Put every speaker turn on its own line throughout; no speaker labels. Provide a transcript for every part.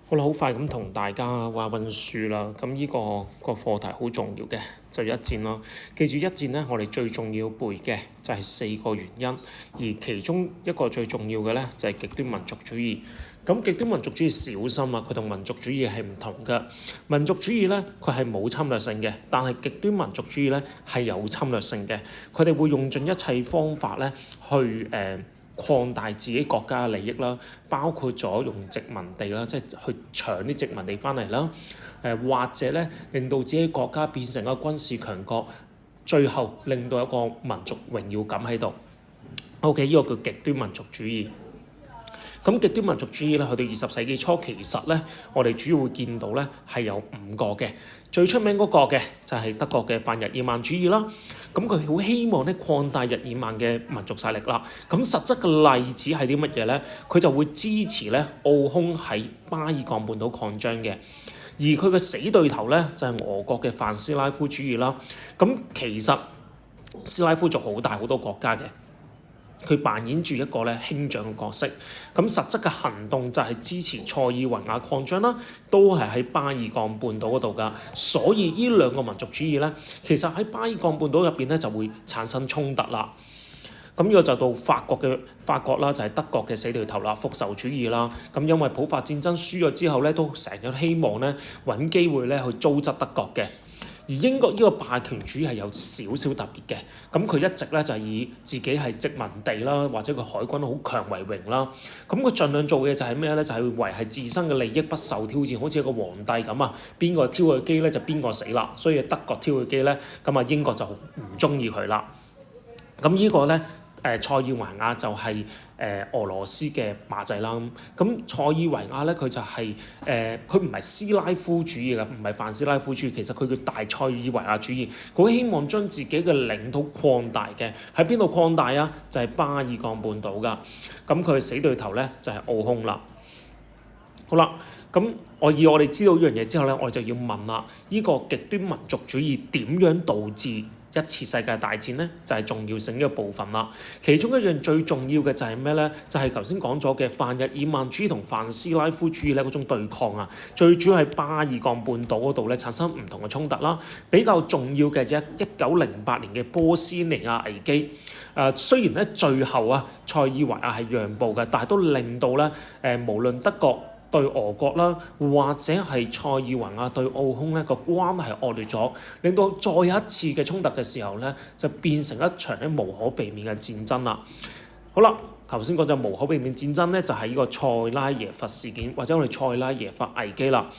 好啦，好快咁同大家話溫書啦。咁呢個課題好重要嘅，就一戰咯。記住一戰呢，我哋最重要背嘅就係4個原因，而其中一個最重要嘅呢，就係極端民族主義。咁極端民族主義小心啊，佢同民族主義係唔同嘅。民族主義呢，佢係冇侵略性嘅，但係極端民族主義呢，係有侵略性嘅。佢哋會用盡一切方法呢去擴大自己國家嘅利益啦，包括咗用殖民地啦，即係去搶啲殖民地翻嚟啦。或者咧，令到自己國家變成一個軍事強國，最後令到一個民族榮耀感喺度。OK，呢個叫極端民族主義。咁極端民族主義咧，去到20世紀初，其實咧，我哋主要會見到咧係有5個嘅。最出名嗰個嘅就係德國嘅泛日耳曼主義啦。咁佢好希望咧擴大日耳曼嘅民族勢力啦。咁實質嘅例子係啲乜嘢咧？佢就會支持咧奧匈喺巴爾幹半島擴張嘅。而佢嘅死對頭咧就係俄國嘅泛斯拉夫主義啦。咁其實斯拉夫族好大好多國家嘅。佢扮演住一個咧兄長嘅角色，咁實質嘅行動就係支持塞爾維亞擴張啦，都係喺巴爾幹半島嗰度㗎。所以呢兩個民族主義咧，其實喺巴爾幹半島入邊咧就會產生衝突啦。咁呢個就到法國啦，就係德國嘅死對頭啦，復仇主義啦。咁因為普法戰爭輸咗之後咧，都成日希望咧揾機會咧去糟質德國嘅。而英國呢個霸權主義係有少少特別嘅，咁佢一直咧就係以自己係殖民地啦，或者佢海軍好強為榮啦。咁佢盡量做嘅就係咩咧？就係維係自身嘅利益不受挑戰，好似一個皇帝咁啊！邊個挑佢機咧就邊個死啦。所以德國挑佢機咧，咁啊英國就唔中意佢啦。咁呢個咧。塞爾維亞就係俄羅斯嘅馬仔啦。咁塞爾維亞咧，佢就係佢唔係斯拉夫主義嘅，唔係泛斯拉夫主義，其實佢叫大塞爾維亞主義。佢希望將自己嘅領土擴大嘅，喺邊度擴大啊？就係巴爾幹半島㗎。咁佢死對頭咧就係奧匈啦。好啦，咁我哋知道呢樣嘢之後咧，我哋就要問啦：呢個極端民族主義點樣導致一次世界大戰呢？就係重要性嘅部分啦。其中一樣最重要嘅就係咩呢？就係頭先講咗嘅泛日耳曼主義同泛斯拉夫主義咧嗰種對抗啊。最主要係巴爾幹半島嗰度咧產生唔同嘅衝突啦。比較重要嘅就係1908年嘅波斯尼亞危機。雖然咧最後啊塞爾維亞係讓步嘅，但係都令到咧無論德國對俄國啦，或者係塞爾維亞對奧匈咧個關係惡劣咗，令到再有一次嘅衝突嘅時候咧，就變成一場咧無可避免嘅戰爭啦。好啦，頭先講就無可避免戰爭咧，就係呢個塞拉耶佛事件或者我哋塞拉耶佛危機啦。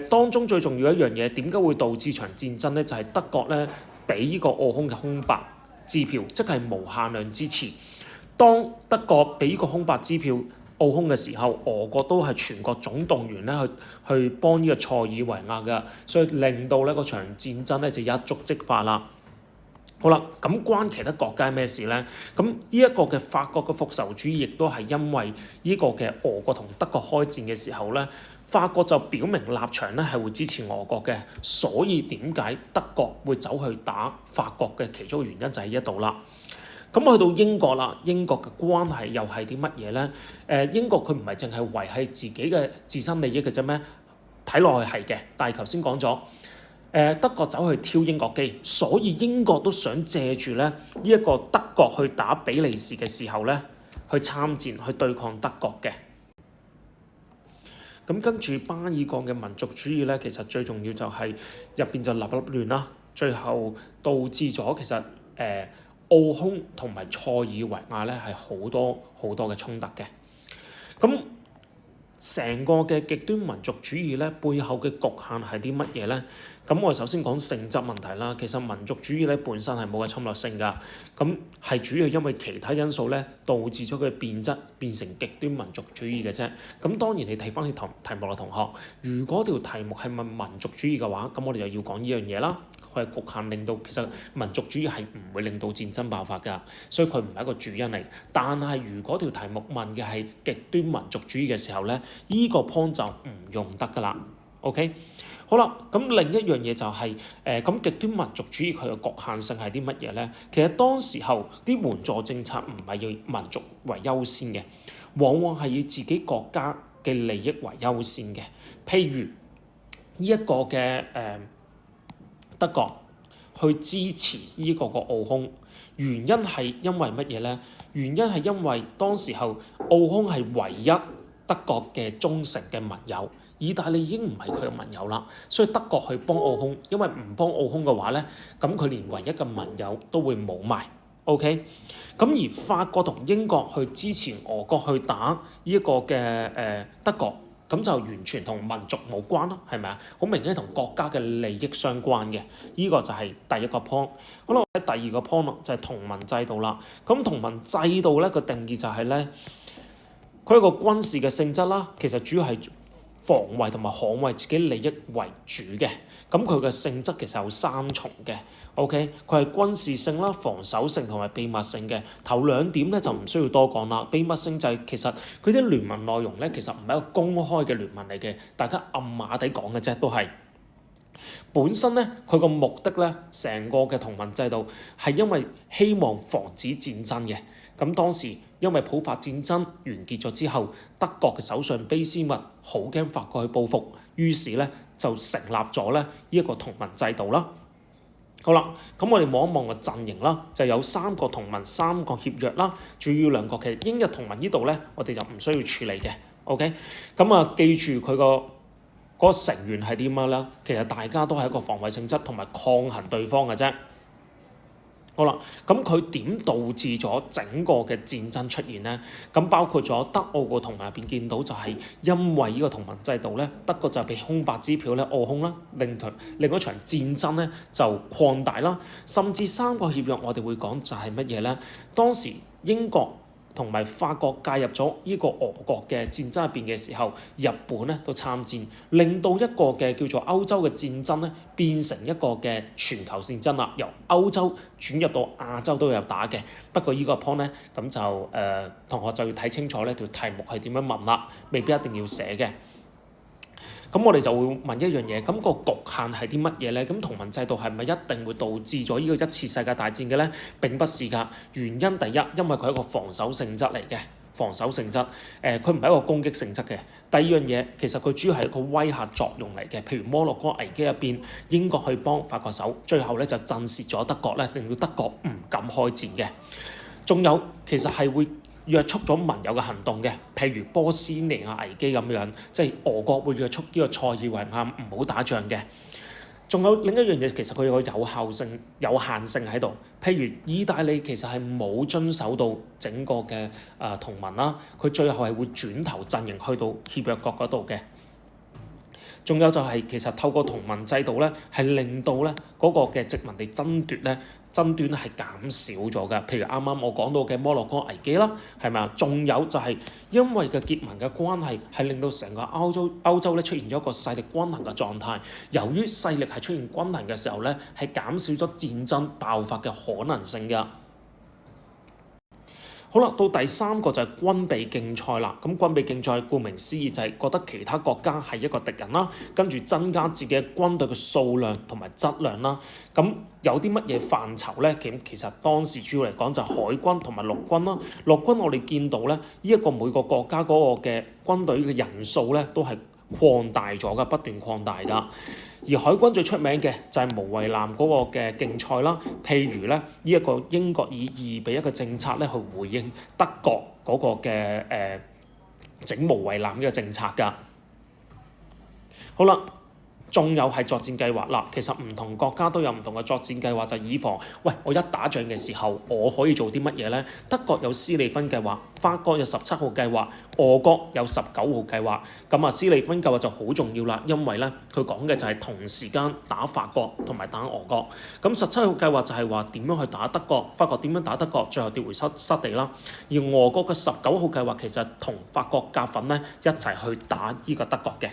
當中最重要一樣嘢，點解會導致場戰爭咧？就係德國咧俾呢個奧匈嘅空白支票，即係無限量支持。當德國俾呢個空白支票奧匈嘅時候，俄國都係全國總動員咧去幫呢個塞爾維亞嘅，所以令到呢個場戰爭咧就一觸即發啦。好啦，咁關其他國家咩事咧？咁呢一個嘅法國嘅復仇主義亦都係因為呢個嘅俄國同德國開戰嘅時候咧，法國就表明立場咧係會支持俄國嘅，所以點解德國會走去打法國嘅其中原因就喺呢度啦。咁去到英國啦，英國嘅關係又係啲乜嘢咧？英國佢唔係淨係維係自己嘅自身利益嘅啫咩？睇落去係嘅，但係頭先講咗，德國走去挑英國機，所以英國都想借住咧呢一個德國去打比利時嘅時候咧，去參戰去對抗德國嘅。咁跟住巴爾幹嘅民族主義咧，其實最重要就係入邊就立亂啦，最後導致咗其實奧匈同埋塞爾維亞咧係好多好多嘅衝突嘅。咁成個嘅極端民族主義咧，背後嘅局限係啲乜嘢咧？咁我哋首先講性質問題啦。其實民族主義咧本身係冇嘅侵略性㗎，咁係主要因為其他因素咧導致咗佢變質變成極端民族主義嘅啫。咁當然你睇翻條題目啦，同學，如果條題目係問民族主義嘅話，咁我哋就要講呢樣嘢啦。佢係局限令到其實民族主義係唔會令到戰爭爆發㗎，所以佢唔係一個主因嚟。但係如果條題目問嘅係極端民族主義嘅時候咧，呢個 point 就唔用得㗎啦。OK， 好啦，咁另一樣嘢就係咁極端民族主義佢嘅局限性係啲乜嘢咧？其實當時候啲援助政策唔係以民族為優先嘅，往往係以自己國家嘅利益為優先嘅。譬如呢一個嘅德國去支持呢個奧匈，原因係因為乜嘢呢？原因係因為當時候奧匈係唯一德國嘅忠誠嘅盟友，意大利已經唔係佢嘅盟友啦，所以德國去幫奧匈，因為唔幫奧匈嘅話呢，咁佢連唯一嘅盟友都會冇埋。OK， 咁而法國同英國去支持俄國去打呢一個嘅德國，咁就完全同民族冇關啦，係咪啊？好明顯同國家嘅利益相關嘅，呢個就係第一個 point。好啦，第二個 point 就係同盟制度啦。咁同盟制度咧個定義就係咧，佢一個軍事嘅性質啦，其實主要係防衛同埋捍衛自己利益為主嘅。咁佢嘅性質其實有三重嘅。OK， 佢係軍事性啦、防守性同埋秘密性嘅。頭兩點咧就唔需要多講啦。秘密性就係其實佢啲聯盟內容咧，其實唔係一個公開嘅聯盟嚟嘅，大家暗碼地講嘅啫，都係。本身咧，佢個目的咧，成個嘅同盟制度係因為希望防止戰爭嘅。咁當時因為普法戰爭完結咗之後，德國嘅首相卑斯麥好驚法國去報復，於是咧就成立咗咧呢一個同盟制度啦。好啦，咁我哋望一望個陣營啦，就有3個同盟、3個協約啦，主要兩個其實英日同盟呢度咧，我哋就唔需要處理嘅。OK， 咁啊記住佢個嗰個成員係點樣啦？其實大家都係一個防衛性質同埋抗衡對方嘅啫。好啦，咁佢點導致咗整個嘅戰爭出現呢？咁包括咗德奧個同盟入邊見到就係因為呢個同盟制度咧，德國就被空白支票咧奧匈啦，令一場戰爭咧就擴大啦，甚至3個協約我哋會講就係乜嘢咧？當時英國同埋法國介入咗呢個俄國嘅戰爭入邊嘅時候，日本咧都參戰，令到一個嘅叫做歐洲嘅戰爭咧變成一個嘅全球戰爭啦，由歐洲轉入到亞洲都有打嘅。不過呢個 point 咧，咁就同學就要睇清楚呢條題目係點樣問啦，未必一定要寫嘅。咁我哋就會問一樣嘢，咁個局限係啲乜嘢咧？咁同盟制度係咪一定會導致咗呢個一次世界大戰嘅咧？並不是㗎。原因第一，因為佢係一個防守性質嚟嘅，防守性質，佢唔係一個攻擊性質嘅。第二樣嘢，其實佢主要係一個威嚇作用嚟嘅。譬如摩洛哥危機入邊，英國去幫法國手，最後咧就震懾咗德國咧，令到德國唔敢開戰嘅。仲有其實係會約束咗盟友嘅行動嘅，譬如波斯尼亞危機咁樣，即係俄國會約束呢個塞爾維亞唔好打仗嘅。仲有另一樣嘢，其實佢有個有限性喺度。譬如意大利其實係冇遵守到整個嘅同盟啦，佢最後係會轉頭陣營去到協約國嗰度嘅。仲有就係其實透過同盟制度咧，係令到咧嗰個嘅殖民地爭端係減少咗㗎。譬如啱啱我講到嘅摩洛哥危機啦，係咪啊？仲有就係因為嘅結盟嘅關係，係令到成個歐洲咧出現咗一個勢力均衡嘅狀態。由於勢力係出現均衡嘅時候咧，係減少咗戰爭爆發嘅可能性㗎。好啦，到第3個就係軍備競賽啦。咁軍備競賽顧名思義就係覺得其他國家係一個敵人啦，跟住增加自己嘅軍隊嘅數量同埋質量啦。咁有啲乜嘢範疇咧？其實當時主要嚟講就係海軍同埋陸軍啦。陸軍我哋見到咧，呢一個每個國家嗰個嘅軍隊嘅人數咧都係擴大咗㗎，不斷擴大㗎。而海軍最出名嘅就係無畏艦嗰個嘅競賽啦。譬如咧，呢一個英國以2-1嘅政策咧去回應德國嗰個嘅整無畏艦呢個政策㗎。好啦。仲有係作戰計劃啦，其實唔同國家都有唔同嘅作戰計劃，就以防我一打仗嘅時候，我可以做啲乜嘢呢？德國有斯利芬計劃，法國有17號計劃，俄國有19號計劃。咁啊，斯利芬計劃就好重要啦，因為咧佢講嘅就係同時間打法國同埋打俄國。咁17號計劃就係話點樣去打德國，法國點樣打德國，最後奪回失地啦。而俄國嘅19號計劃其實同法國夾份咧一齊去打呢個德國嘅。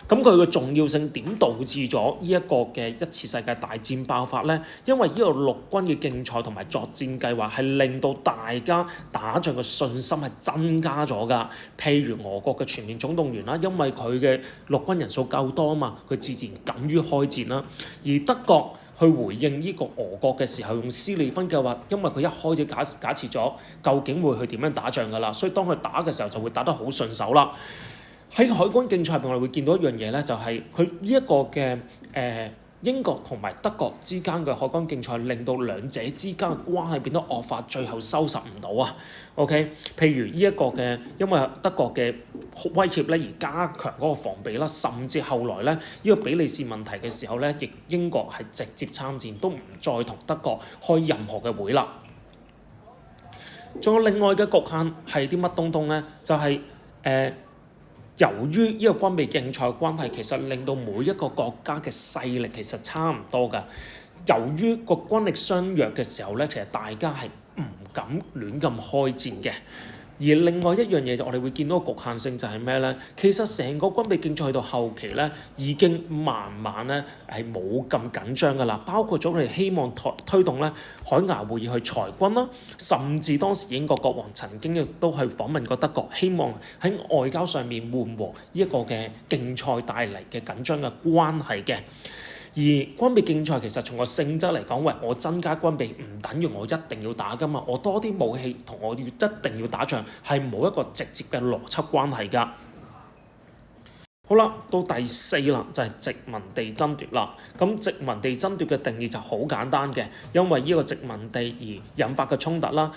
咁佢嘅重要性點導致咗呢一個嘅一次世界大戰爆發呢？因為呢個陸軍嘅競賽同埋作戰計劃係令到大家打仗嘅信心係增加咗㗎。譬如俄國嘅全面總動員啦，因為佢嘅陸軍人數夠多啊嘛，佢自然敢於開戰啦。而德國去回應呢個俄國嘅時候，用斯利芬計劃，因為佢一開始假設咗究竟會去點樣打仗㗎啦，所以當佢打嘅時候就會打得好順手啦。喺海軍競賽入邊，我哋會見到一樣嘢咧，就係佢呢一個嘅英國同埋德國之間嘅海軍競賽，令到兩者之間嘅關係變得惡化，最後收拾唔到啊。OK， 譬如呢一個嘅，因為德國嘅威脅咧而加強嗰個防備啦，甚至後來咧呢個比利時問題嘅時候咧，亦英國係直接參戰，都唔再同德國開任何嘅會啦。仲有另外嘅局限係啲乜東東咧？就係由於呢個軍備競賽嘅關係，其實令到每一個國家嘅勢力其實差唔多㗎。由於個軍力相若嘅時候咧，其實大家係唔敢亂咁開戰嘅。而另外一樣嘢就我哋會見到個局限性就係咩咧？其實成個軍備競賽去到後期咧，已經慢慢咧係冇咁緊張㗎啦。包括咗我哋希望推動咧海牙會議去裁軍啦，甚至當時英國國王曾經亦都去訪問過德國，希望喺外交上面緩和呢一個嘅競賽帶嚟嘅緊張嘅關係嘅。而軍備競賽其實從個性質嚟講，喂，我增加軍備唔等於我一定要打㗎嘛，我多啲武器同我一定要打仗係冇一個直接嘅邏輯關係㗎。好啦，到第四啦，就係殖民地爭奪啦。咁殖民地爭奪嘅定義就好簡單嘅，因為呢個殖民地而引發嘅衝突啦。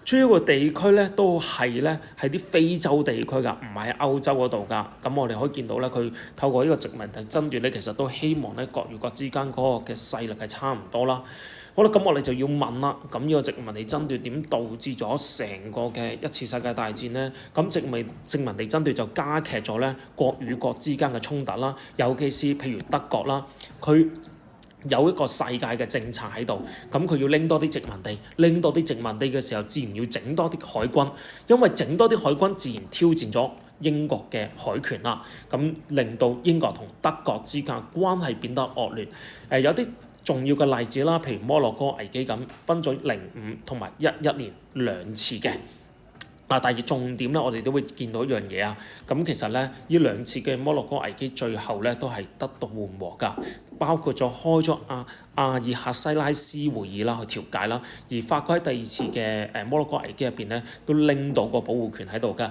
主要個地區咧都係啲非洲地區㗎，唔係喺歐洲嗰度㗎。咁我哋可以見到咧，佢透過呢個殖民地爭奪咧，其實都希望咧國與國之間嗰個嘅勢力係差唔多啦。好啦，咁我哋就要問啦，咁呢個殖民地爭奪點導致咗成個嘅一次世界大戰呢？咁殖民地爭奪就加劇咗咧國與國之間嘅衝突啦，尤其是譬如德國啦，佢有一個世界嘅政策喺度，咁佢要拎多啲殖民地，拎多啲殖民地嘅時候，自然要整多啲海軍，因為整多啲海軍自然挑戰咗英國嘅海權啦，咁令到英國同德國之間關係變得惡劣。有啲重要嘅例子啦，譬如摩洛哥危機咁，分咗05同埋11年兩次嘅。但係重點咧，我哋都會見到一樣嘢啊。咁其實咧，呢兩次嘅摩洛哥危機最後咧都係得到緩和㗎，包括咗開咗阿爾喀西拉斯會議啦，去調解啦。而法國喺第二次嘅摩洛哥危機入邊咧，都拎到個保護權喺度㗎。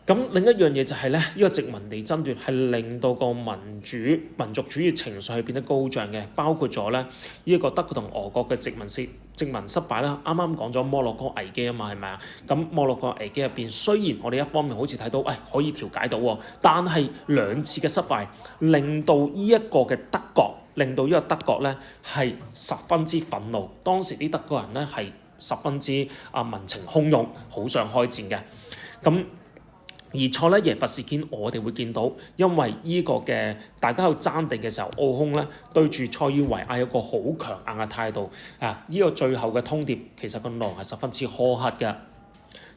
咁另一樣嘢就係咧，呢個殖民地爭奪係令到個民族主義情緒係變得高漲嘅，包括咗咧呢一個德國同俄國嘅殖民失敗啦。啱啱講咗摩洛哥危機啊嘛，係咪啊？咁摩洛哥危機入邊，雖然我哋一方面好似睇到，可以調解到喎，但係兩次嘅失敗令到呢一個嘅德國，令到呢個德國咧係十分之憤怒。當時啲德國人咧係十分之民情洶湧，好想開戰嘅。咁而塞拉耶佛事件，我哋會見到，因為呢個嘅大家喺度爭地嘅時候，奧匈咧對住塞爾維亞有個好強硬嘅態度啊！呢個最後嘅通牒其實個內容係十分之苛刻嘅，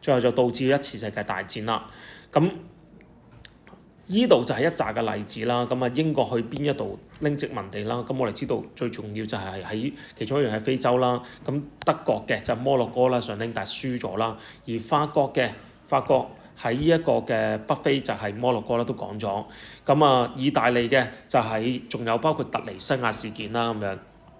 最後就導致一次世界大戰啦。咁呢度就係一紮嘅例子啦。咁英國去邊一度拎殖民地啦？咁我哋知道最重要就係喺其中一樣喺非洲啦。咁德國嘅就摩洛哥啦，想拎但係輸咗啦。而法國喺呢一個嘅北非就係摩洛哥啦，都講咗。咁意大利嘅就係仲有包括突尼西亞事件啦咁樣。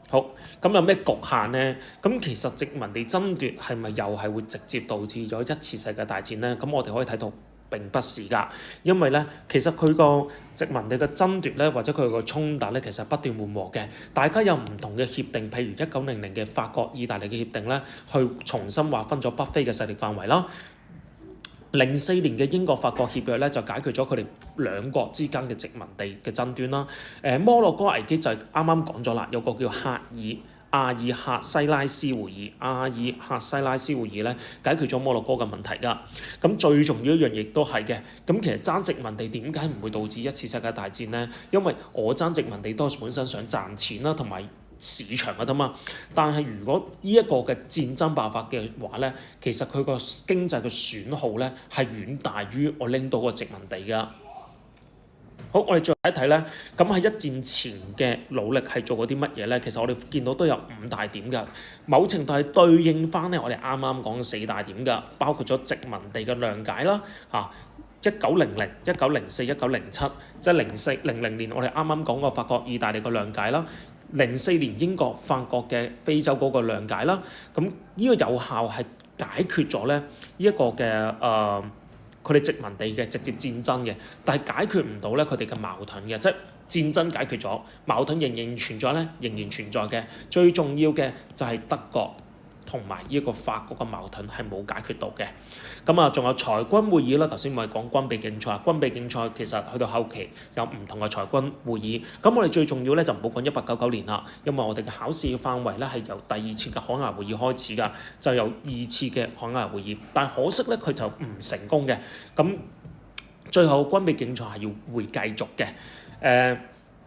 好，咁有咩局限呢？咁其實殖民地爭奪係咪又係會直接導致咗一次世界大戰呢？咁我哋可以睇到並不是㗎，因為咧其實佢個殖民地嘅爭奪咧，或者佢個衝突咧，其實不斷緩和嘅。大家有唔同嘅協定，譬如1900嘅法國、意大利嘅協定咧，去重新劃分咗北非嘅勢力範圍啦。04年嘅英國法國協約咧，就解決咗佢哋兩國之間嘅殖民地嘅爭端啦。摩洛哥危機就係啱啱講咗啦，有個叫阿爾喀西拉斯會議咧，解決咗摩洛哥嘅問題㗎。咁最重要一樣亦都係嘅。咁其實爭殖民地點解唔會導致一次世界大戰呢？因為我爭殖民地都係本身想賺錢啦，同埋市場㗎嘛。但係如果呢一個嘅戰爭爆發嘅話咧，其實佢個經濟嘅損耗咧係遠大於我拎到個殖民地㗎。好，我哋再睇一睇咧，咁喺一戰前嘅努力係做過啲乜嘢咧？其實我哋見到都有5大點㗎，某程度係對應翻咧我哋啱啱講嘅4大點㗎，包括咗殖民地嘅諒解啦， 1900、1904、1907，即係04、00年我哋啱啱講過法國、意大利個諒解啦。04年英國、法國嘅非洲嗰個諒解啦。咁呢個有效係解決咗咧呢一個嘅佢哋殖民地嘅直接戰爭嘅，但係解決唔到咧佢哋嘅矛盾嘅，即係戰爭解決咗，矛盾仍然存在咧，仍然存在嘅。最重要嘅就係德國同埋呢個法國嘅矛盾係冇解決到嘅。咁啊，仲有裁軍會議啦。頭先我哋講軍備競賽，軍備競賽其實去到後期有唔同嘅裁軍會議。咁我哋最重要咧就唔好講1899年啦，因為我哋嘅考試範圍咧係由第二次嘅海牙會議開始㗎，就由二次嘅海牙會議。但係可惜咧佢就唔成功嘅。咁最後軍備競賽係要會繼續嘅。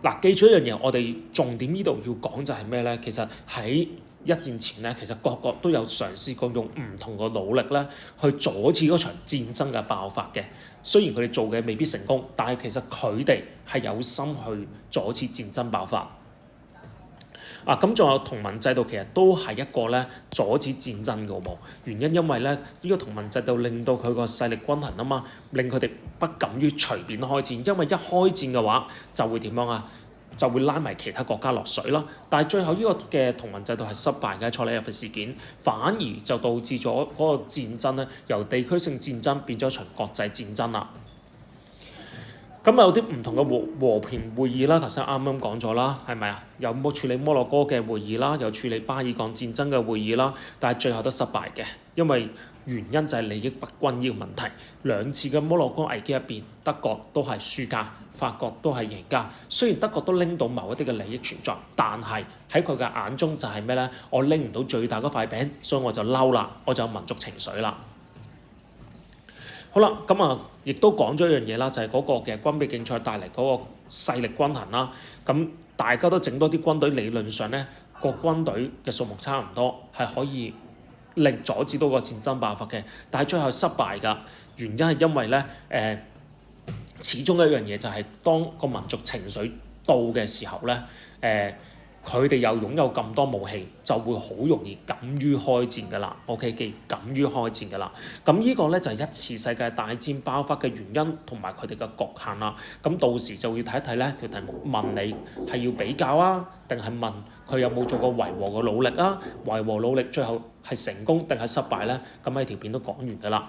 嗱，記住一樣嘢，我哋重點呢度要講就係咩咧？其實喺一戰前咧，其實各國都有嘗試過用唔同嘅努力咧，去阻止嗰場戰爭嘅爆發嘅。雖然佢哋做嘅未必成功，但係其實佢哋係有心去阻止戰爭爆發。咁仲有同盟制度，其實都係一個咧阻止戰爭嘅喎。原因因為咧呢個同盟制度令到佢個勢力均衡啊嘛，令佢哋不敢於隨便開戰，因為一開戰嘅話就會點樣啊？就會拉埋其他國家落水啦。但係最後呢個嘅同盟制度係失敗嘅，塞里亞夫事件反而就導致咗嗰個戰爭咧由地區性戰爭變咗一場國際戰爭啦。咁有啲唔同嘅和平會議啦，頭先啱啱講咗啦，係咪啊？有冇處理摩洛哥嘅會議啦，有處理巴爾幹戰爭嘅會議啦，但係最後都失敗嘅，因為原因就係利益不均呢個問題。兩次嘅摩洛哥危機入邊，德國都係輸家，法國都係贏家。雖然德國都拎到某一啲嘅利益存在，但係喺佢嘅眼中就係咩咧？我拎唔到最大嗰塊餅，所以我就嬲啦，我就有民族情緒啦。好啦，咁啊，亦都講咗一樣嘢啦，就係嗰個嘅軍備競賽帶嚟嗰個勢力均衡啦。咁大家都整多啲軍隊，理論上咧個軍隊嘅數目差唔多，係可以令阻止到個戰爭爆發嘅。但係最後失敗㗎，原因係因為咧始終一樣嘢就係當個民族情緒到嘅時候咧佢哋又擁有咁多武器，就會好容易敢於開戰㗎啦。OK， 記敢於開戰㗎啦。咁呢個咧就係一次世界大戰爆發嘅原因同埋佢哋嘅局限啦。咁到時就要睇一睇咧條題目問你係要比較啊，定係問佢有冇做過維和嘅努力啊？維和努力最後係成功定係失敗咧？咁喺條片都講完㗎啦。